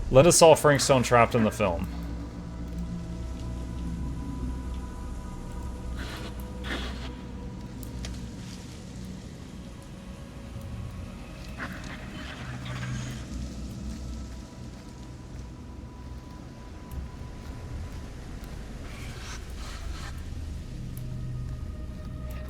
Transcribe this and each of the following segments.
Linda saw Frank Stone trapped in the film.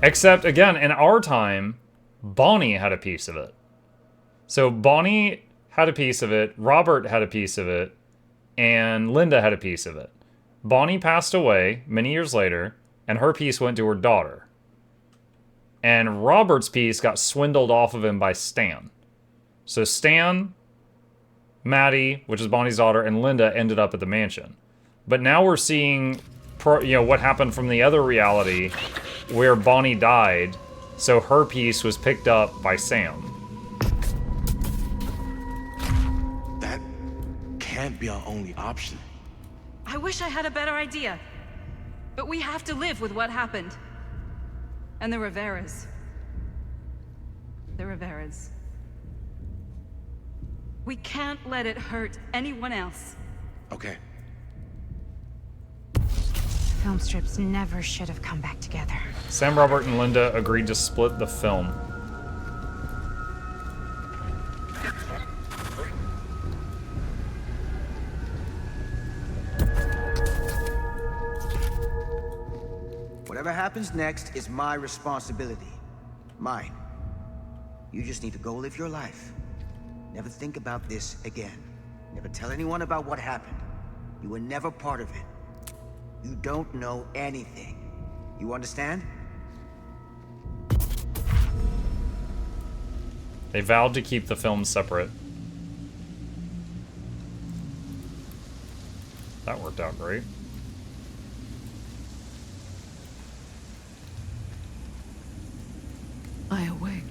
Except, again, in our time, Bonnie had a piece of it. So Bonnie had a piece of it, Robert had a piece of it, and Linda had a piece of it. Bonnie passed away many years later, and her piece went to her daughter. And Robert's piece got swindled off of him by Stan. So Stan, Maddie, which is Bonnie's daughter, and Linda ended up at the mansion. But now we're seeing, what happened from the other reality where Bonnie died, so her piece was picked up by Sam. That can't be our only option. I wish I had a better idea. But we have to live with what happened. And the Riveras. The Riveras. We can't let it hurt anyone else. Okay. Film strips never should have come back together. Sam, Robert, and Linda agreed to split the film. Whatever happens next is my responsibility. Mine. You just need to go live your life. Never think about this again. Never tell anyone about what happened. You were never part of it. You don't know anything. You understand? They vowed to keep the films separate. That worked out great. I awake,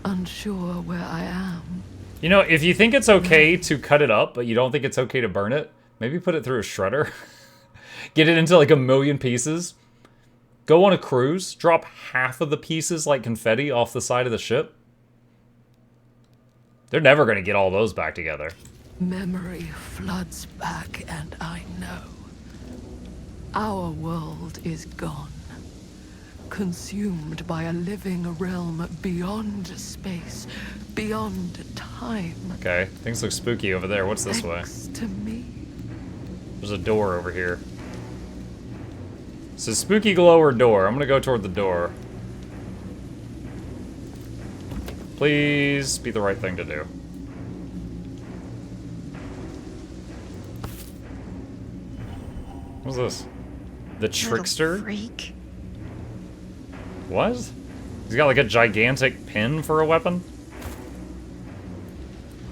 unsure where I am. You know, if you think it's okay to cut it up, but you don't think it's okay to burn it, maybe put it through a shredder. Get it into like 1,000,000 pieces. Go on a cruise, drop half of the pieces like confetti off the side of the ship. They're never going to get all those back together. Memory floods back, and I know. Our world is gone. Consumed by a living realm beyond space, beyond time. Okay, things look spooky over there. What's this way? Thanks to me. There's a door over here. So spooky glow or door? I'm gonna go toward the door. Please be the right thing to do. What's this? The trickster? Little freak. What? He's got like a gigantic pin for a weapon?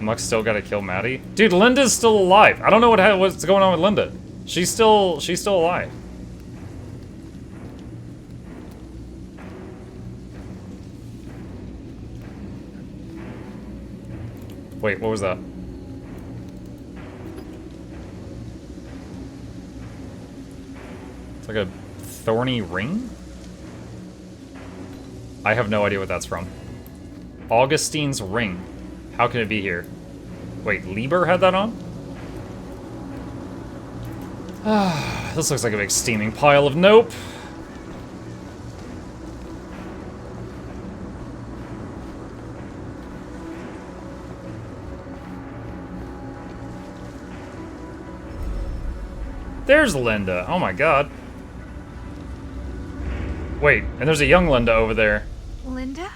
Muck's still gotta kill Maddie? Dude, Linda's still alive. I don't know what's going on with Linda. She's still alive. Wait, what was that? It's like a thorny ring? I have no idea what that's from. Augustine's ring. How can it be here? Wait, Lieber had that on? This looks like a big steaming pile of nope. There's Linda. Oh my god. Wait, and there's a young Linda over there. Linda?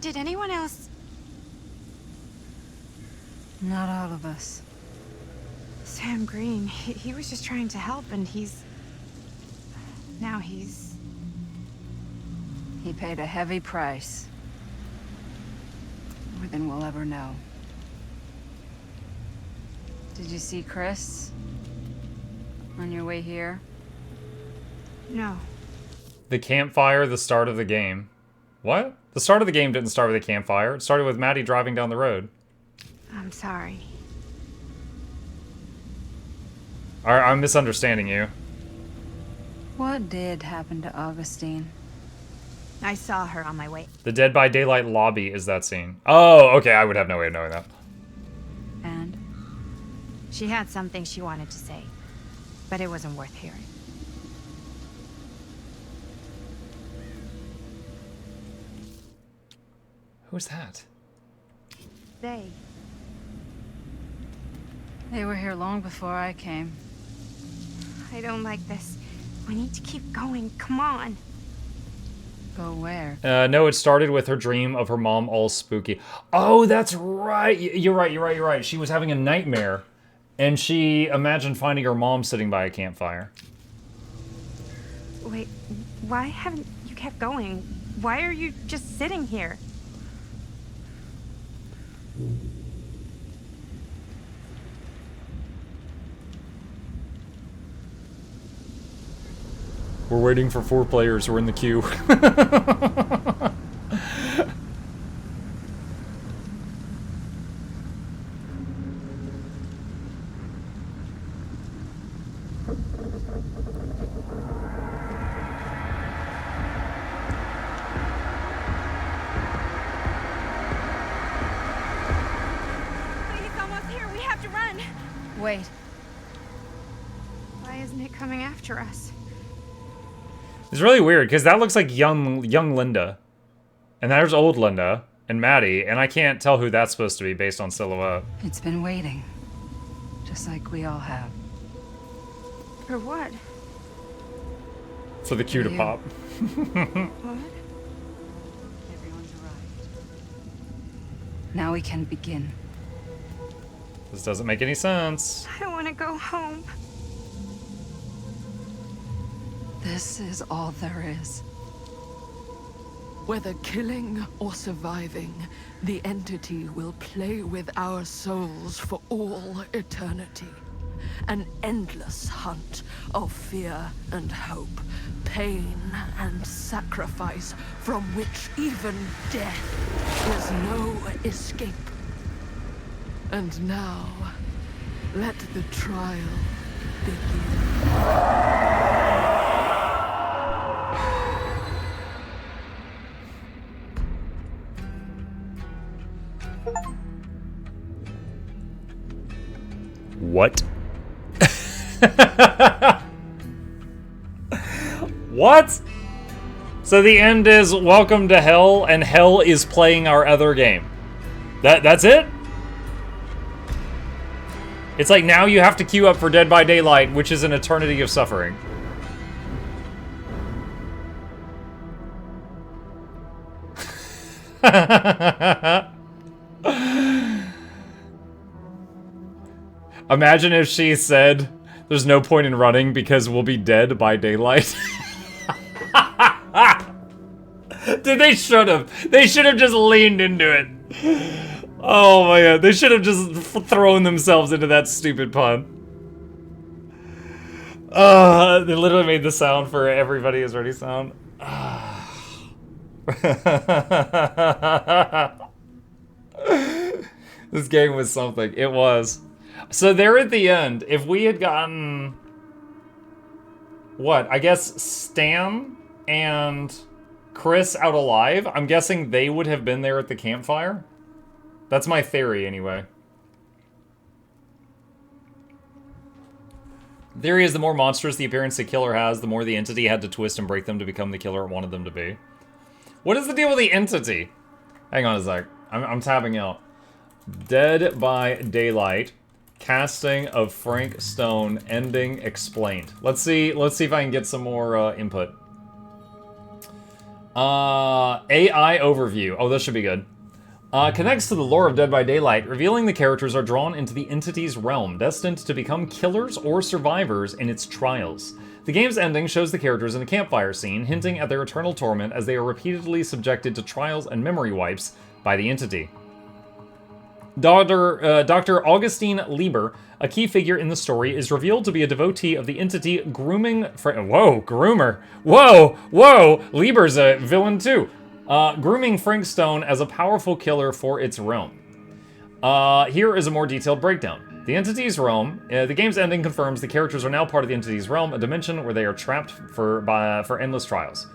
Did anyone else? Not all of us. Sam Green, he was just trying to help, and now he's... He paid a heavy price. More than we'll ever know. Did you see Chris? On your way here? No. The campfire, the start of the game. What? The start of the game didn't start with a campfire. It started with Maddie driving down the road. I'm sorry. I'm misunderstanding you. What did happen to Augustine? I saw her on my way. The Dead by Daylight lobby is that scene. Oh, okay, I would have no way of knowing that. And? She had something she wanted to say, but it wasn't worth hearing. Who's that? They. They were here long before I came. I don't like this. We need to keep going. Come on. Go where? No, it started with her dream of her mom all spooky. Oh, that's right. You're right. She was having a nightmare, and she imagined finding her mom sitting by a campfire. Wait, why haven't you kept going? Why are you just sitting here? We're waiting for 4 players. We're in the queue. He's almost here. We have to run. Wait. Why isn't it coming after us? It's really weird, because that looks like young Linda. And there's old Linda and Maddie, and I can't tell who that's supposed to be based on silhouette. It's been waiting. Just like we all have. For what? For the queue to You. pop. What? Everyone's arrived. Now we can begin. This doesn't make any sense. I want to go home. This is all there is. Whether killing or surviving, the entity will play with our souls for all eternity. An endless hunt of fear and hope, pain and sacrifice, from which even death is no escape. And now, let the trial begin. What? What? So the end is welcome to hell, and hell is playing our other game. That's it? It's like now you have to queue up for Dead by Daylight, which is an eternity of suffering. Imagine if she said, there's no point in running because we'll be dead by daylight. Dude, they should have. They should have just leaned into it. Oh my god, they should have just thrown themselves into that stupid pun. They literally made the sound for Everybody Is Ready sound. This game was something. It was. So there at the end, if we had gotten... What? I guess Stan and Chris out alive? I'm guessing they would have been there at the campfire? That's my theory, anyway. Theory is the more monstrous the appearance the killer has, the more the entity had to twist and break them to become the killer it wanted them to be. What is the deal with the entity? Hang on a sec. I'm tabbing out. Dead by Daylight. Casting of Frank Stone. Ending explained. Let's see if I can get some more input. AI overview. Oh, this should be good. Connects to the lore of Dead by Daylight, revealing the characters are drawn into the entity's realm, destined to become killers or survivors in its trials. The game's ending shows the characters in a campfire scene, hinting at their eternal torment as they are repeatedly subjected to trials and memory wipes by the entity. Dr. Augustine Lieber, a key figure in the story, is revealed to be a devotee of the entity grooming... Groomer. Whoa! Lieber's a villain too. Grooming Frank Stone as a powerful killer for its realm. Here is a more detailed breakdown. The Entity's Realm. The game's ending confirms the characters are now part of the Entity's Realm, a dimension where they are trapped for endless trials.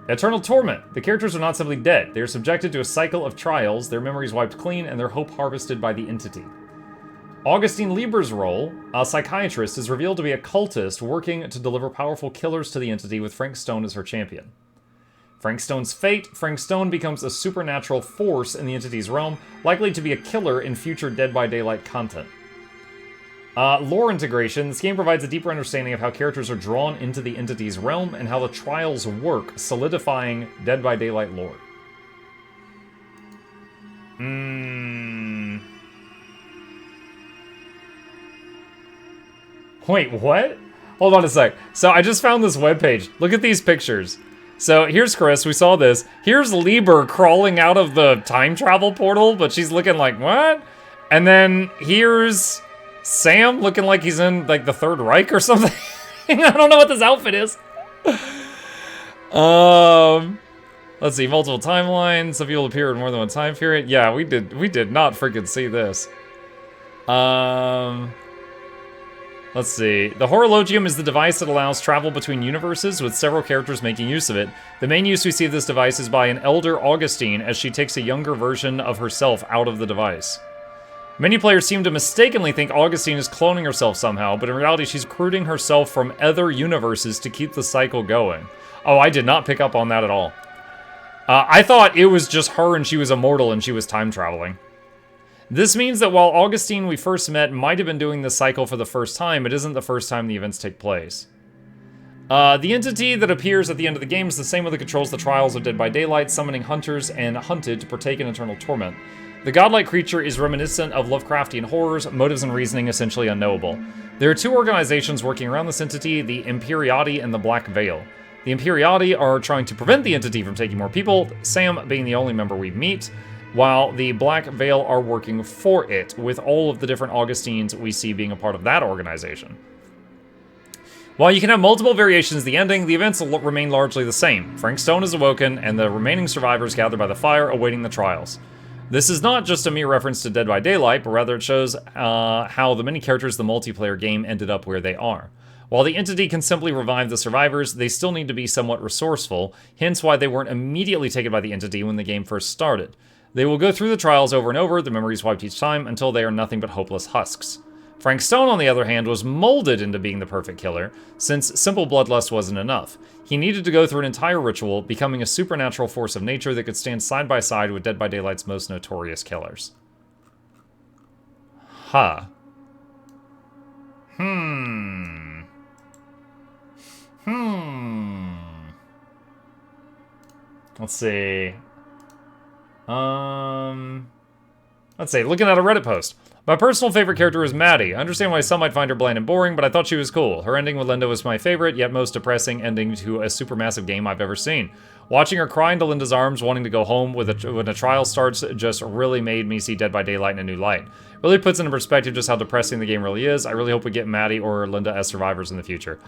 Eternal Torment. The characters are not simply dead. They are subjected to a cycle of trials, their memories wiped clean, and their hope harvested by the Entity. Augustine Lieber's role, a psychiatrist, is revealed to be a cultist working to deliver powerful killers to the Entity with Frank Stone as her champion. Frank Stone's fate. Frank Stone becomes a supernatural force in the Entity's realm, likely to be a killer in future Dead by Daylight content. Lore integration. This game provides a deeper understanding of how characters are drawn into the Entity's realm and how the trials work, solidifying Dead by Daylight lore. Wait, what? Hold on a sec. So I just found this webpage. Look at these pictures. So here's Chris, we saw this. Here's Lieber crawling out of the time travel portal, but she's looking like, what? And then here's Sam looking like he's in like the Third Reich or something. I don't know what this outfit is. Let's see, multiple timelines. Some people appear in more than one time period. Yeah, we did not freaking see this. Let's see. The Horologium is the device that allows travel between universes, with several characters making use of it. The main use we see of this device is by an elder Augustine, as she takes a younger version of herself out of the device. Many players seem to mistakenly think Augustine is cloning herself somehow, but in reality she's recruiting herself from other universes to keep the cycle going. Oh, I did not pick up on that at all. I thought it was just her and she was immortal and she was time traveling. This means that while Augustine we first met might have been doing this cycle for the first time, it isn't the first time the events take place. The entity that appears at the end of the game is the same one that controls the trials of Dead by Daylight, summoning hunters and hunted to partake in eternal torment. The godlike creature is reminiscent of Lovecraftian horrors, motives and reasoning essentially unknowable. There are two organizations working around this entity, the Imperiati and the Black Veil. The Imperiati are trying to prevent the entity from taking more people, Sam being the only member we meet, while the Black Veil are working for it, with all of the different Augustines we see being a part of that organization. While you can have multiple variations of the ending, the events will remain largely the same. Frank Stone is awoken, and the remaining survivors gather by the fire, awaiting the trials. This is not just a mere reference to Dead by Daylight, but rather it shows how the many characters of the multiplayer game ended up where they are. While the entity can simply revive the survivors, they still need to be somewhat resourceful, hence why they weren't immediately taken by the entity when the game first started. They will go through the trials over and over, the memories wiped each time, until they are nothing but hopeless husks. Frank Stone, on the other hand, was molded into being the perfect killer, since simple bloodlust wasn't enough. He needed to go through an entire ritual, becoming a supernatural force of nature that could stand side by side with Dead by Daylight's most notorious killers. Huh. Let's see. Let's see, looking at a Reddit post. My personal favorite character is Maddie. I understand why some might find her bland and boring, but I thought she was cool. Her ending with Linda was my favorite, yet most depressing ending to a supermassive game I've ever seen. Watching her cry into Linda's arms, wanting to go home when a trial starts, just really made me see Dead by Daylight in a new light. Really puts into perspective just how depressing the game really is. I really hope we get Maddie or Linda as survivors in the future.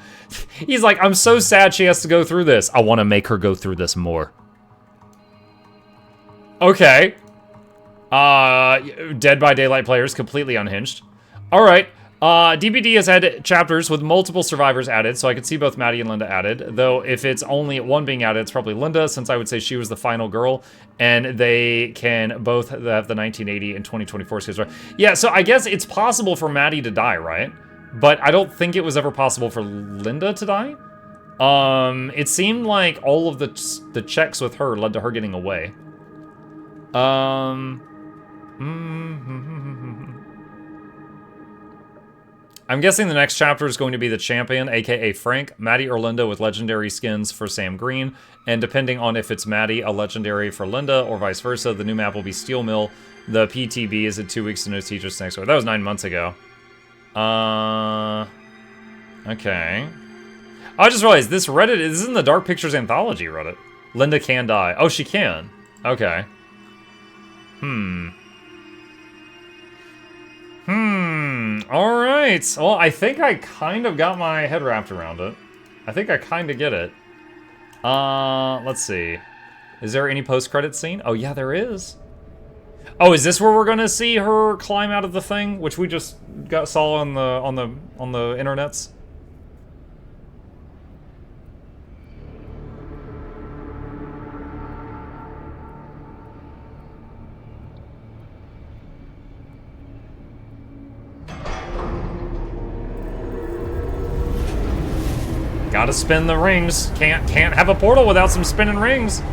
He's like, I'm so sad she has to go through this. I want to make her go through this more. Okay. Dead by Daylight players completely unhinged. Alright. DBD has had chapters with multiple survivors added, so I could see both Maddie and Linda added. Though if it's only one being added, it's probably Linda, since I would say she was the final girl, and they can both have the 1980 and 2024 skills. Yeah, so I guess it's possible for Maddie to die, right? But I don't think it was ever possible for Linda to die. It seemed like all of the checks with her led to her getting away. I'm guessing the next chapter is going to be the champion, aka Frank, Maddie or Linda with legendary skins for Sam Green, and depending on if it's Maddie, a legendary for Linda, or vice versa, the new map will be Steel Mill. The PTB is in 2 weeks to no teachers next week. That was 9 months ago. Okay. I just realized this Reddit is in the Dark Pictures Anthology Reddit. Linda can die. Oh, she can. Okay. Alright. Well, I think I kind of got my head wrapped around it. I think I kind of get it. Let's see. Is there any post-credit scene? Oh, yeah, there is. Oh, is this where we're gonna see her climb out of the thing, which we just saw on the internets? Gotta spin the rings. Can't have a portal without some spinning rings.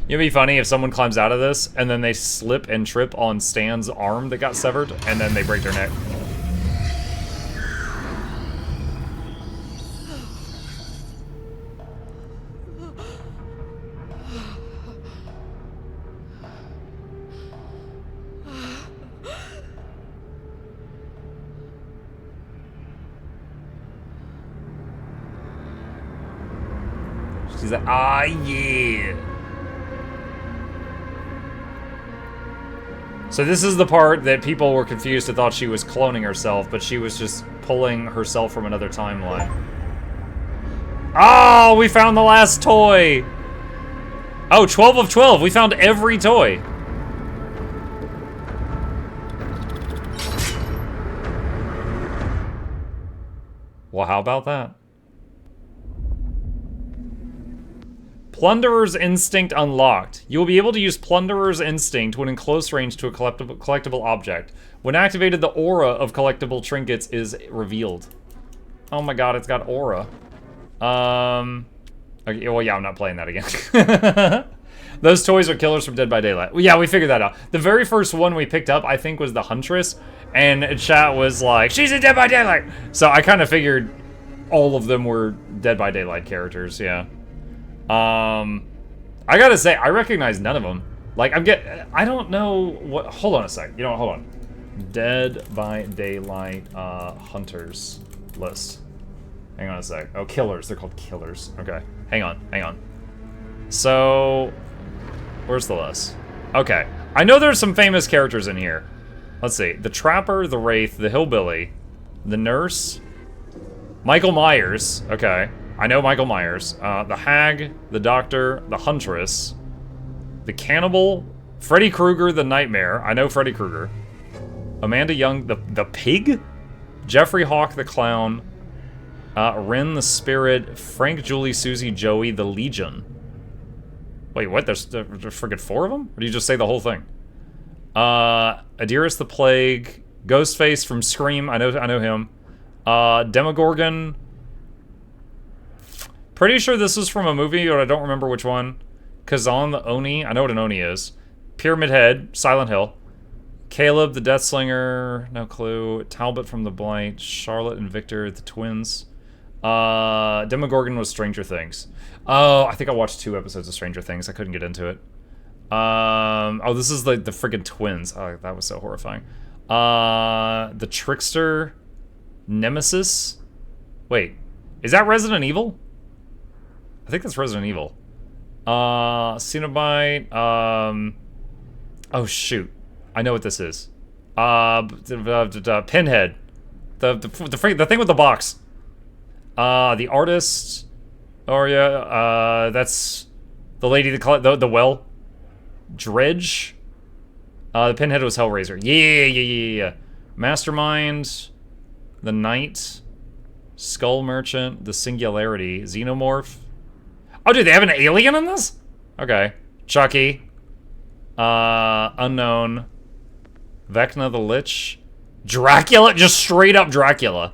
It'd be funny if someone climbs out of this and then they slip and trip on Stan's arm that got severed and then they break their neck. She's like, ah, yeah. So this is the part that people were confused and thought she was cloning herself, but she was just pulling herself from another timeline. Oh, we found the last toy! Oh, 12 of 12. We found every toy. Well, how about that? Plunderer's Instinct unlocked. You will be able to use Plunderer's Instinct when in close range to a collectible object. When activated, the aura of collectible trinkets is revealed. Oh my god, it's got aura. Okay, well, yeah, I'm not playing that again. Those toys are killers from Dead by Daylight. Well, yeah, we figured that out. The very first one we picked up, I think, was the Huntress, and chat was like, she's in Dead by Daylight! So I kind of figured all of them were Dead by Daylight characters, yeah. I gotta say, I recognize none of them. Like, I don't know what, hold on a sec. You know what, hold on. Dead by Daylight, hunters list. Hang on a sec. Oh, killers, they're called killers. Okay, hang on. So, where's the list? Okay, I know there's some famous characters in here. Let's see, the Trapper, the Wraith, the Hillbilly, the Nurse, Michael Myers, okay. I know Michael Myers. The Hag, the Doctor, the Huntress, the Cannibal, Freddy Krueger, the Nightmare. I know Freddy Krueger. Amanda Young, the Pig, Jeffrey Hawk, the Clown, Ren, the Spirit, Frank, Julie, Susie, Joey, the Legion. Wait, what? There's friggin' 4 of them? Or do you just say the whole thing? Adiris, the Plague, Ghostface from Scream. I know him. Demogorgon. Pretty sure this is from a movie, but I don't remember which one. Kazan the Oni. I know what an Oni is. Pyramid Head. Silent Hill. Caleb the Deathslinger. No clue. Talbot from the Blight. Charlotte and Victor the twins. Demogorgon was Stranger Things. Oh, I think I watched 2 episodes of Stranger Things. I couldn't get into it. Oh, this is the friggin' twins. Oh, that was so horrifying. The Trickster. Nemesis. Wait. Is that Resident Evil? I think that's Resident Evil. Cenobite. Oh shoot, I know what this is. Pinhead. The thing with the box. The Artist. Oh yeah. That's the lady that the well. Dredge. The Pinhead was Hellraiser. Yeah. Mastermind. The Knight. Skull Merchant. The Singularity. Xenomorph. Oh, dude, they have an alien in this? Okay. Chucky. Unknown. Vecna the Lich. Dracula? Just straight up Dracula.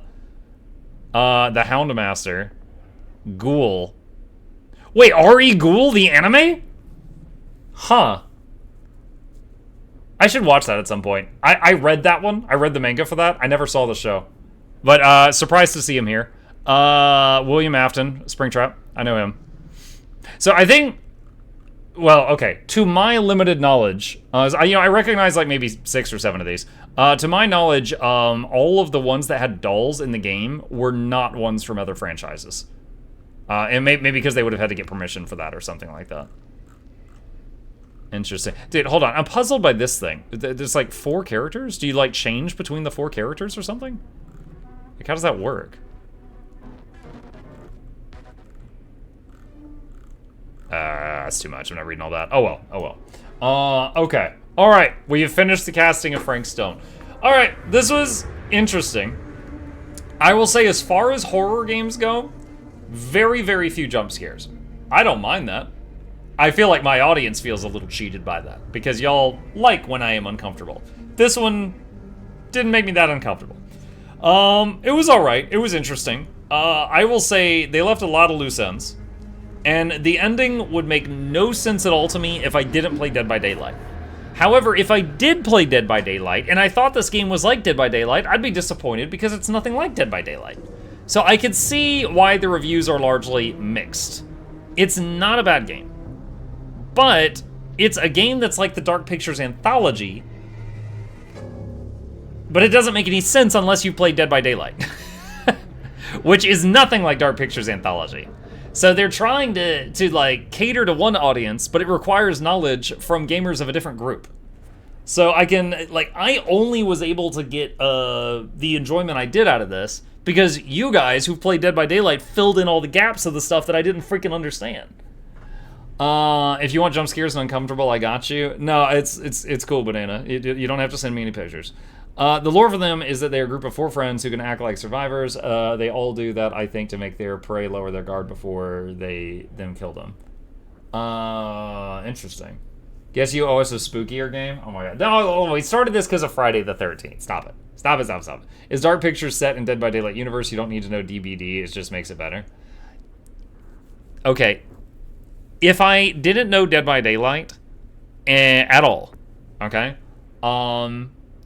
The Houndmaster. Ghoul. Wait, R.E. Ghoul, the anime? Huh. I should watch that at some point. I read that one. I read the manga for that. I never saw the show. But, surprised to see him here. William Afton, Springtrap. I know him. So I think, well, okay, to my limited knowledge, I recognize like maybe 6 or 7 of these. To my knowledge, all of the ones that had dolls in the game were not ones from other franchises. And maybe because they would have had to get permission for that or something like that. Interesting. Dude, hold on. I'm puzzled by this thing. There's like 4 characters? Do you like change between the 4 characters or something? Like, how does that work? That's too much. I'm not reading all that. Oh well. Oh well. Okay. All right. We have finished the casting of Frank Stone. All right. This was interesting. I will say, as far as horror games go, very, very few jump scares. I don't mind that. I feel like my audience feels a little cheated by that because y'all like when I am uncomfortable. This one didn't make me that uncomfortable. It was all right. It was interesting. I will say they left a lot of loose ends. And the ending would make no sense at all to me if I didn't play Dead by Daylight. However, if I did play Dead by Daylight, and I thought this game was like Dead by Daylight, I'd be disappointed because it's nothing like Dead by Daylight. So I could see why the reviews are largely mixed. It's not a bad game. But it's a game that's like the Dark Pictures anthology, but it doesn't make any sense unless you play Dead by Daylight. Which is nothing like Dark Pictures anthology. So they're trying to like cater to one audience, but it requires knowledge from gamers of a different group. So I only was able to get the enjoyment I did out of this because you guys who've played Dead by Daylight filled in all the gaps of the stuff that I didn't freaking understand. If you want jump scares and uncomfortable, I got you. No, it's cool, Banana. You don't have to send me any pictures. The lore for them is that they're a group of 4 friends who can act like survivors. They all do that, I think, to make their prey lower their guard before they then kill them. Interesting. Guess you owe us a spookier game? Oh my god. No, we started this because of Friday the 13th. Stop it. Stop it. Is Dark Pictures set in Dead by Daylight universe? You don't need to know DBD. It just makes it better. Okay. If I didn't know Dead by Daylight at all, okay,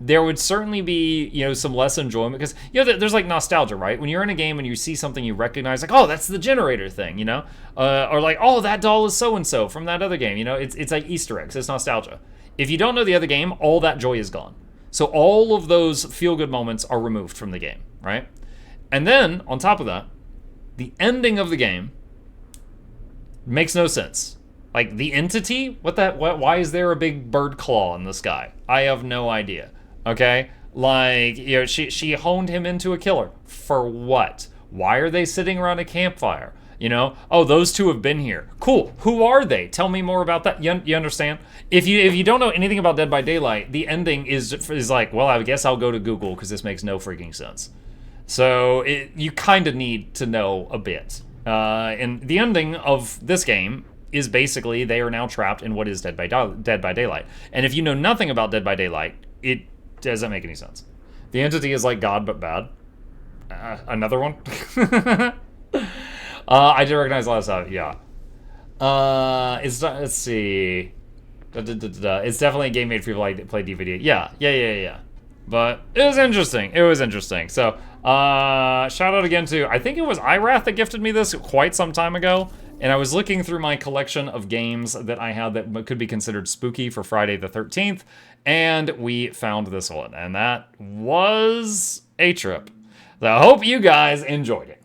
there would certainly be, some less enjoyment because, there's like nostalgia, right? When you're in a game and you see something you recognize, like, oh, that's the generator thing, or like, oh, that doll is so-and-so from that other game, it's like Easter eggs, it's nostalgia. If you don't know the other game, all that joy is gone. So all of those feel-good moments are removed from the game, right? And then, on top of that, the ending of the game makes no sense. Like, the entity? Why is there a big bird claw in the sky? I have no idea. Okay? Like, she honed him into a killer. For what? Why are they sitting around a campfire? Oh, those two have been here. Cool. Who are they? Tell me more about that. You understand? If you don't know anything about Dead by Daylight, the ending is like, well, I guess I'll go to Google because this makes no freaking sense. So you kind of need to know a bit. And the ending of this game is basically they are now trapped in what is Dead by Daylight. And if you know nothing about Dead by Daylight, it doesn't make any sense. The entity is like God, but bad. Another one? I did recognize a lot of stuff, yeah. Let's see. It's definitely a game made for people like play DVD. Yeah. But it was interesting. So, shout out again to, I think it was Irath that gifted me this quite some time ago. And I was looking through my collection of games that I had that could be considered spooky for Friday the 13th. And we found this one. And that was a trip. So I hope you guys enjoyed it.